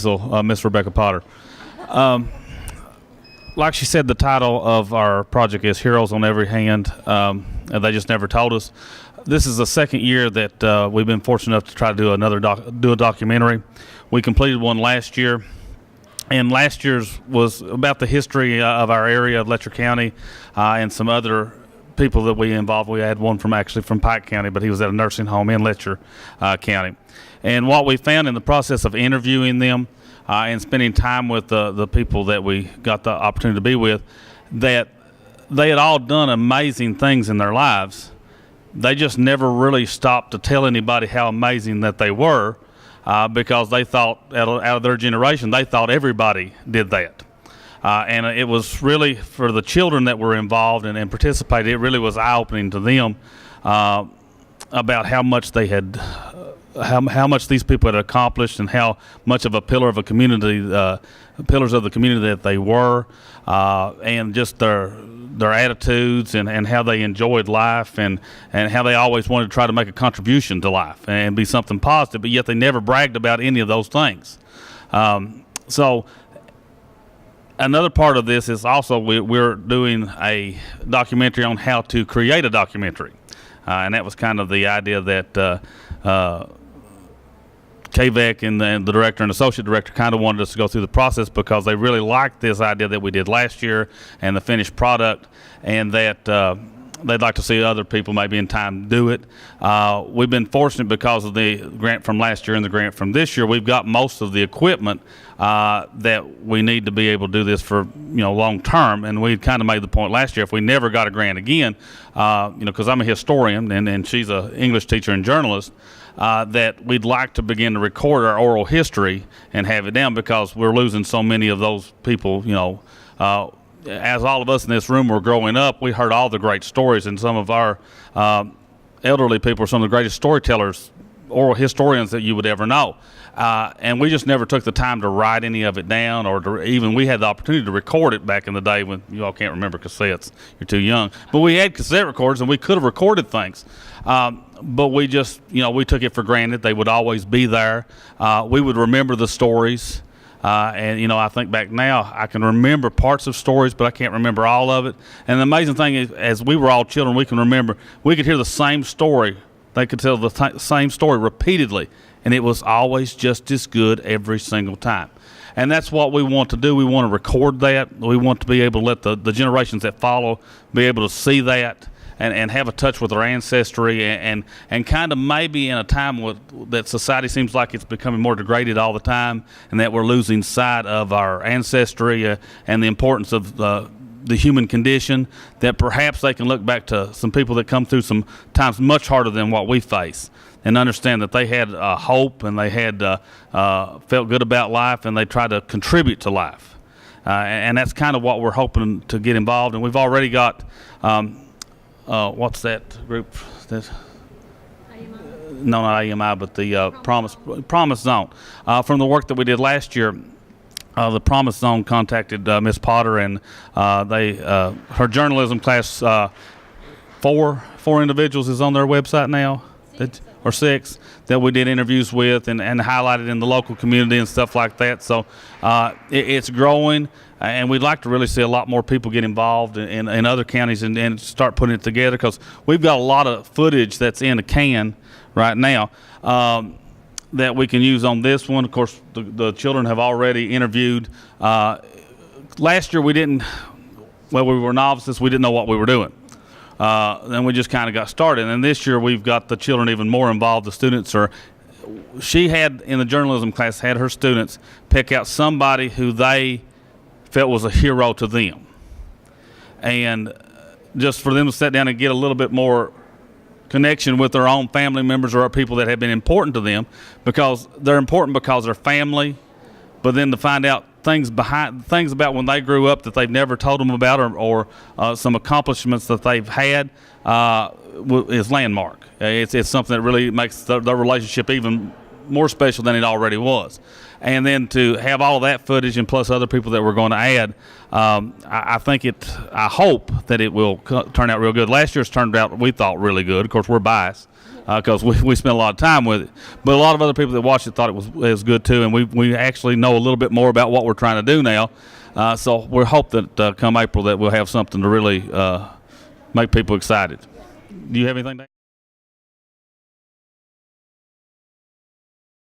Miss Rebecca Potter. Like she said, the title of our project is Heroes on Every Hand, and they just never told us. This is the second year that we've been fortunate enough to try to do a documentary. We completed one last year, and last year's was about the history of our area of Letcher County and some other people that we involved. We had one from Pike County, but he was at a nursing home in Letcher County. And what we found in the process of interviewing them and spending time with the people that we got the opportunity to be with, that they had all done amazing things in their lives. They just never really stopped to tell anybody how amazing that they were because they thought, out of their generation, they thought everybody did that. And it was really, for the children that were involved and participated, it really was eye-opening to them about how much they had how much these people had accomplished and how much of a pillar of a community, pillars of the community that they were, and just their attitudes and how they enjoyed life and how they always wanted to try to make a contribution to life and be something positive, but yet they never bragged about any of those things. So another part of this is also we're doing a documentary on how to create a documentary, and that was kind of the idea that KVEC and the director and associate director kind of wanted us to go through the process because they really liked this idea that we did last year and the finished product, and that they'd like to see other people maybe in time do it. We've been fortunate because of the grant from last year and the grant from this year. We've got most of the equipment that we need to be able to do this for long term, and we kind of made the point last year if we never got a grant again, because I'm a historian and she's an English teacher and journalist, that we'd like to begin to record our oral history and have it down because we're losing so many of those people. As all of us in this room were growing up, we heard all the great stories, and some of our elderly people are some of the greatest storytellers, oral historians that you would ever know. And we just never took the time to write any of it down, or even we had the opportunity to record it back in the day when you all can't remember cassettes. You're too young. But we had cassette recorders, and we could have recorded things. But we just, we took it for granted. They would always be there. We would remember the stories. And I think back now, I can remember parts of stories, but I can't remember all of it. And the amazing thing is, as we were all children, we could hear the same story. They could tell the same story repeatedly, and it was always just as good every single time. And that's what we want to do. We want to record that. We want to be able to let the generations that follow be able to see that and have a touch with our ancestry and kind of maybe in a time that society seems like it's becoming more degraded all the time, and that we're losing sight of our ancestry and the importance of the human condition, that perhaps they can look back to some people that come through some times much harder than what we face and understand that they had hope and they had felt good about life and they tried to contribute to life. And that's kind of what we're hoping to get involved. And we've already got what's that group? No, not AMI, but the Promise Zone. From the work that we did last year, the Promise Zone contacted Miss Potter, and her journalism class, four individuals is on their website now, or six, that we did interviews with and highlighted in the local community and stuff like that. So it's growing. And we'd like to really see a lot more people get involved in other counties and start putting it together, because we've got a lot of footage that's in a can right now that we can use on this one. Of course, the children have already interviewed. Last year we were novices. We didn't know what we were doing. Then we just kind of got started. And this year we've got the children even more involved. The students she had in the journalism class, had her students pick out somebody who they felt was a hero to them, and just for them to sit down and get a little bit more connection with their own family members or people that have been important to them, because they're important because they're family, but then to find out things about when they grew up that they've never told them about, or some accomplishments that they've had is landmark. It's something that really makes the relationship even more special than it already was. And then to have all that footage and plus other people that we're going to add, I hope that it will turn out real good. Last year's turned out, we thought, really good. Of course, we're biased because we spent a lot of time with it. But a lot of other people that watched it thought it was good too. And we actually know a little bit more about what we're trying to do now. So we hope that come April that we'll have something to really make people excited. Do you have anything to add?